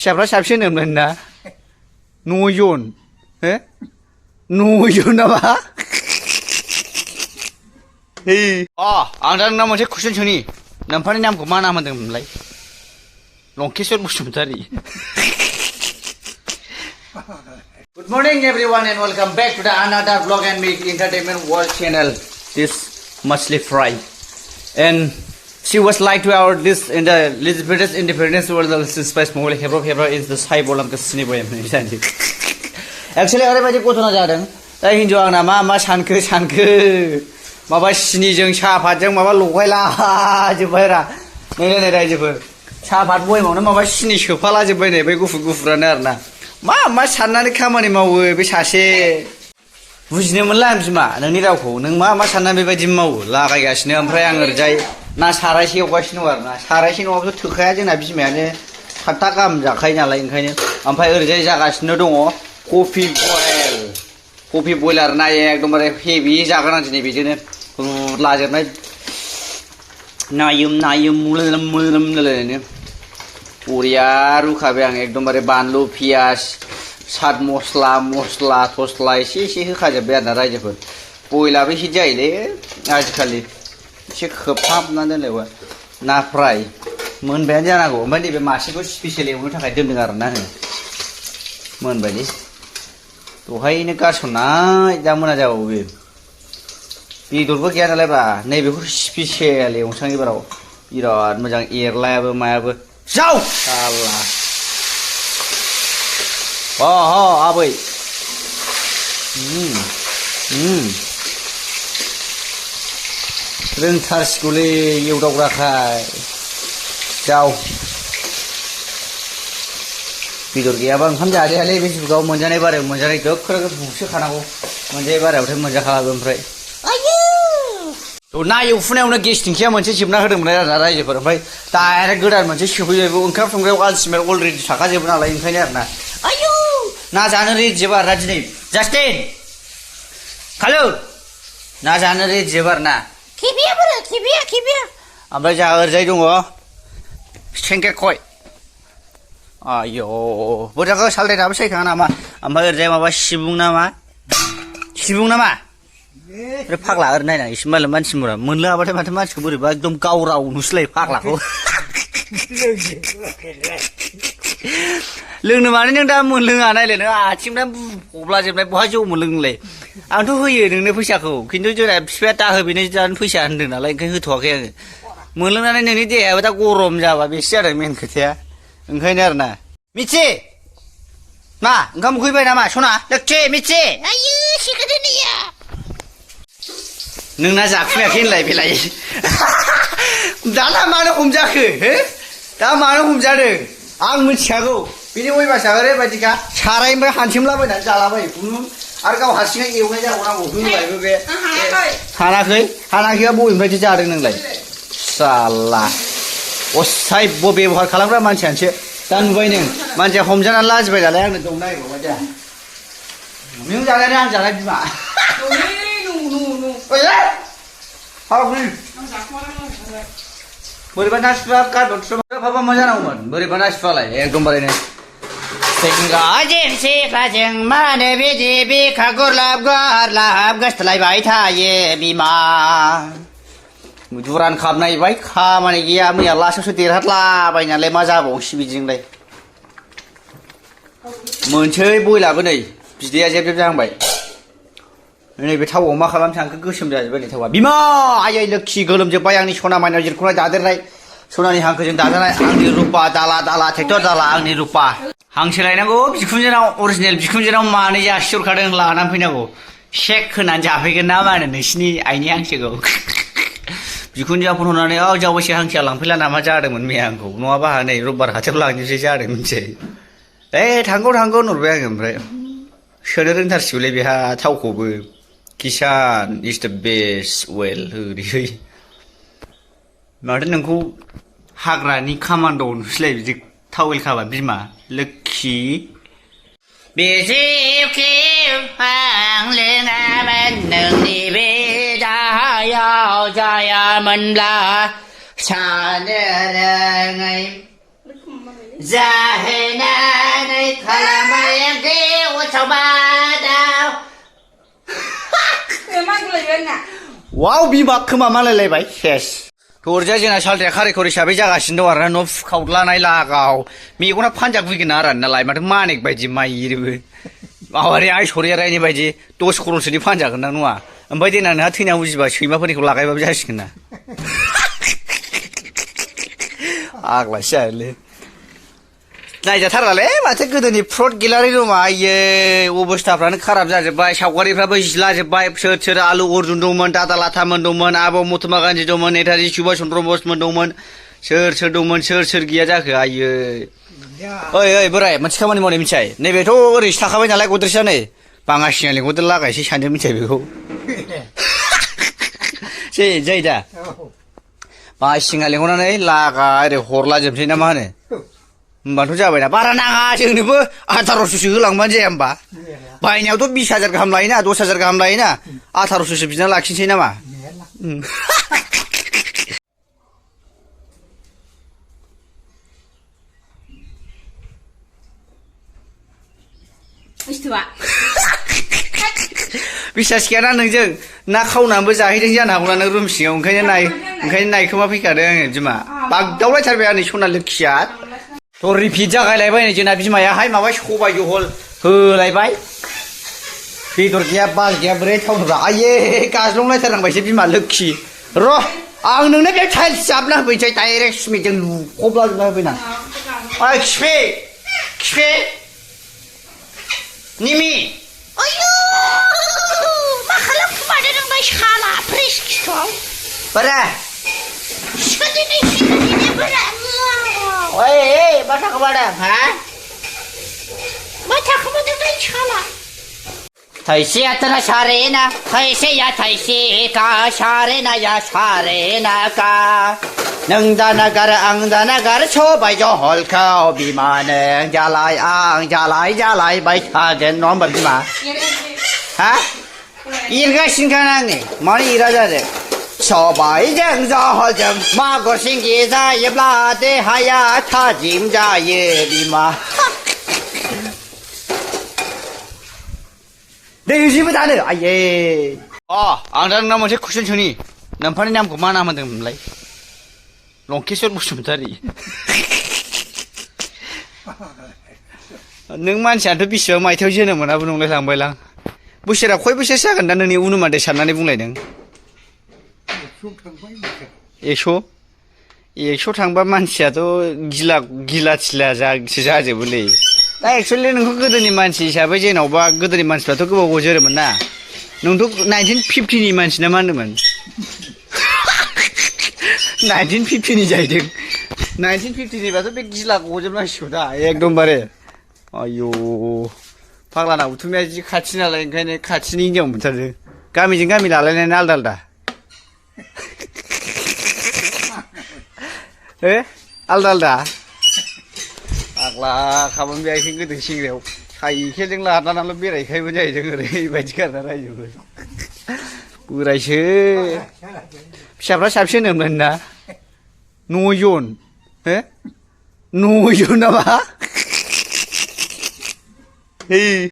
फिसाफ्रा साबसिन होनोमोन ना नयन हो नयन नामा आं दा नोंनाव मोनसे कुइसन सोंनि नोंफानि नामखौ मा नाम होनदोंमोनलाय Lankeshwar Basumatary Good morning everyone and welcome back to the another vlog and make entertainment world channel this muchly fry and she was like to our this in the Elizabeth independence world the space mole hebro is the cyber of the cinema actually ओरैबायदि गथना जादों दा हिनजाव आंना मा सानखो माबा सिनिजों साहाफातजों माबा लगायला जोबबायरा नै रायजोफोर साहाफात बयमावनो माबा सिनि सोफाला जोबबाय नै बै गुफुरानो आरोना मा साननानै खामानि मावो बे सासे बुजिनो मोनला आं बिमा नोंनि रावखौ नों मा साननानै बेबायदि मावो लागायगासिनो ओमफ्राय आं ओरैजाय ना सारायसे एवगासिनो दं आरोना सारायसे नङाबाथ' थोखाया जोंना बिमायानो 7 था गाहाम जाखायो नालाय ओंखायनो ओमफ्राय ओरैजाय जागासिनो दङ कफि बयल आरोना एकदमबारे हेभि जागोन आं दिनै बेजोंनो लाजोबनाय नायम मोलोमनो बरिया रुखाबाय आं एकदमबारे बानलु पियास सात मस्ला थस्ला एसे होखाजोब्बाय आरोना रायजोफोर बयलाबो हिट जायोलै आजिखालि एसे खोबहाबना दोनलायबा ना फ्राय मोनबायानो जानांगौ ओमफ्राय नैबे मासेखौ स्पेसियेल एवनो थाखाय दोनदों आरोना मोनबायलै दहायनो गारसननाय दा मोना जाबावो बे बेदरबो गैया नालाय ब्रा नैबेखौ स्पेसियेल एवनोसै एबाराव बिराद मोजां एरलायाबो मायाबो जाव साला आबै रोंथारसिगौलै एवदावग्राखाय जाव बेदर गैयाबा ओंखाम जाजायालै बे जुगाव मोनजानाय बारायाव मोनजानाय दोखो बुसो खानांगौ मोनजानाय बारायावथाय मोनजाखालाबो ओमफ्राय ना एवफुनायावनो गेस टेंकिया मोनसे जोबना होदोंमोन आरोना रायजोफोर ओमफ्राय डाइरेक्ट गोदान मोनसे सोफैबाय ओंखाम संग्रायाव आलसिमेट अलरेडि थाखाजोबो नालाय ओंखायनो आरोना आयौ ना जानो रेडि जोबा आरोना दिनै जास्टिन खालु ना जानो रेडि जोबा आरोना खिबिया ओमफ्राय जोंहा ओरैजाय दङ सेंके खय आयौ बुरजाखौ सालदायनाबो सायखाङा नामा ओमफ्राय ओरैजाय माबा सिबुं नामा फाग्ला ओरै नायनानै एसे मालाय मानसिफोरा मोनलोङाबाथाय माथो मानसिखौ बोरैबा एकदम गावराव नुसैलाय फाग्लाखौ लोंनो माने नों दा मोनलोङा नायलाय नों आथिंफ्रा बुफबलाजोबनाय बहा जौ मोनलोंनोलाय आंथ' होयो नोंनो फैसाखौ खिन्थु जोंना बिफाया दाहो बेनो जानो फैसा होनदों नालाय ओंखायनो होथ'वाखै आङो मोनलोंनानै नोंनि देहायाबो दा गरम जाबा बेसो जादों मेन खोथाया ओंखायनो आरोना मिथि मा ओंखाम उखैबाय नामा सना लोखि मिथि आयु सिखोदोनिया नोंना जाफुङाखै होनलाय बेलाय दाना मानो हमजाखो दा मानो हमजादों आं मिथिखागौ बिनि अयबासा ओरैबायदिखा सारायनिफ्राय हानथिमलाबायनानै जालाबायो खुनु आरो गाव हारसिङै एवनाय जाबावनांगौ होनबायबो बे हानाखैबा बबेनिफ्रायसो जादों नोंलाय साला असायब्य बेबहार खालामग्रा मानसियानोसो दा नुबाय नों मानसिया हमजानानै लाजिबाय नालाय आंनो दं नायबावबाय दा नों जानाय आं जानाय बिमा बोरैबा नासिफ्रा गारबोथ फाबा मा जानांगौमोन बोरैबा नासिफ्रालाय एकदमबारेनो जों मानो बिदि बिखा गुरलाब गोसथोलायबाय थायो बिमा दुरान खाबनायबाय खामानि गैया मैया लास्टआवसो देरहादलाबायनालाय मा जाबावसै बिदिजोंलाय मोनसै बयलाबो नै बिदैया जेब जाहांबाय नैबे थावआव मा खालामनो सानखो गोसोम जाजोब्बाय नै थावआ बिमा आयै लोखि गोलोमजोब्बाय आंनि सना माइनाव जिरखौनाय दादेरनाय सनानि हांखोजों दाजानाय आंनि रुपा दाला ट्रेक्टर दाला आंनि रुपा हांसो लायनांगौ बिखुनजोनाव अरिजिनेल बिखुनजोनाव मानै जासिहरखादों लानानै फैनांगौ सेक होनानै जाफैगोन ना मा होनो नोंसिनि आइनि हांसोखौ बिखुनजोआ फन हरनानै जावैसे हांसोआ लांफैला नामा जादोंमोन मैया आंखौ नङाबा नै रबिबार हाथायाव लांजोबसै जादों मिथिबाय थांगौ नुरबाय आङो ओमफ्राय सोनो रोंथारसिगौलै बेहा थावखौबो किसान इज द बेस्ट वेल ओरैहै माथो नोंखौ हाग्रानि खामान्ड' नुसैलाय बिदि थावेल खाबा बिमा लोखि बेसेखे आं लोङामोन नोंनि बे दाहायाव जायामोनब्ला सानो रोङै जाहैनानै खालामबायखि उसाव बादाव वाव बिमा खोमा मालायलायबाय सेस थरजा जोंना सालथाया खारि खरि हिसाबै जागासिनो दं आरोना न' फुखावलानाय लागाव मेगना फानजाब फैगोन आरो नालाय माथो मानिक बायदि माइरोबो माबारि आइसरिया रायनि बायदि 10 खर'सोनि फानजागोन ना नङा ओमफ्राय देनां नोंहा थैना उजिबा सैमाफोरनिखौ लागायबाबो जासिगोन ना आग्लासो जायोलै नायजाथारलालै माथो गोदोनि फ्रड गेलारि रुमा आइयै अबस्थाफ्रानो खाराब जाजोब्बाय सावगारिफ्राबो जिलाजोब्बाय सोर सोर आलु अर्जुन दंमोन दादा लाथामोन दंमोन आब' महात्मा गान्धी दंमोन नेताजि सुभाष चन्द्र बसमोन दंमोन सोर सोर दंमोन सोर सोर गैया जाखो आइयै ओइ ओइ बोराय मोनसे खामानि मावनाय मिथिबाय नैबेथ' ओरैसो थाखाबाय नालाय गद्रेसआ नै बाङासिना लेंहरदो लागायसै सानदों मिथिबाय बेखौ जै दा बाङासिना लेंहरनानै लागा ओरै हरलाजोबसै ना मा होनो होमबाथ' जाबायना बारा नाङा जोंनोबो 1800सो होलांबानो जाया होमबा बायनायावथ' 20,000 गाहाम लायोना 10,000 गाहाम लायोना 1800सो बिना लाखिनोसै नामा बिसास गैयाना नोंजों ना खावनानैबो जाहैदों जानो हागौना नों रुम सिङाव ओंखायनो नायखोमा फैखादों आङो बिमा बागदावलायथारबाय आंनि सना लोखिया थ' रिपिट जागायलायबाय नै जोंना बिमायाहाय माबा सबाय जहल होलायबाय बेदर गैया बाल गैया बोरै थावनोब्रा आइयै गाज्लंलायथारनांबायसो बिमा लोखि र' आं नोंनो बे टाइल्स जाबना होफैनोसै डाइरेक्ट सिमेन्टजों लुखबलाजोबना होफैनां ओइ खिफि निमि आयौ मा खालामखुमादों नोंलाय साला फ्रेस खिथाव बोरा सिखादोनै सिखादोनै बोरा ओइ मा थाखोमादों हा मा थाखोमादों साला थाइसेया तना सारेना थाइसेया थाइसेका सारेनाया सारेनाका नों दानागार आं दानागार सबाय जहलखौ बिमा नों जालाय आं जालायबाय थागोन नङा होमबा बिमा हा एरगासिनोखा आङो मानो एरा जादों सबायजों जहलजों मागुर सिंगि जायोब्ला देहाया थाजिम जायो बिमा दै होजोबो दानो आइयै आं दा नोंनाव मोनसे कुइसन सोंनि नोंफानि नामखौ मा नाम होनदोंमोनलाय लंकेश्वर बसुमतारी नों मानसियाथ' बेसेबां मायथाइयाव जोनोम मोनाबो नंलाय लांबायलां बोसोरा खय बोसोरसो जागोन दा नोंनि अनुमान दै साननानै बुंलायदों 100 थांबा मानसियाथ' गिला थिला जाजोबोलै दा एक्सुवेलि नोंखौ गोदोनि मानसि हिसाबै जेन'बा गोदोनि मानसिफ्राथ' गोबाव जोरोमोन ना नोंथ' 1950नि मानसि ना मा होनदोंमोन 1950नि जाहैदों 1950निबाथ' बे गिला गजोबनांसिगौ दा एकदमबारे आयौ फाग्लाना उथुमाया जि खाथि नालाय ओंखायनो खाथिनि हिनजाव मोनथारदों गामिजों गामि लालायनायानो आलदा आलदा आलदा फाग्ला खालाम बेहाय गोदो सेंग्रायाव साइकेलजों लानानैल' बेरायखायोमोन जाहैदों ओरैबायदि गारना रायजोबो बोरायसो फिसाफ्रा साबेसे होनोमोन ना 9 जन 9 जन नामा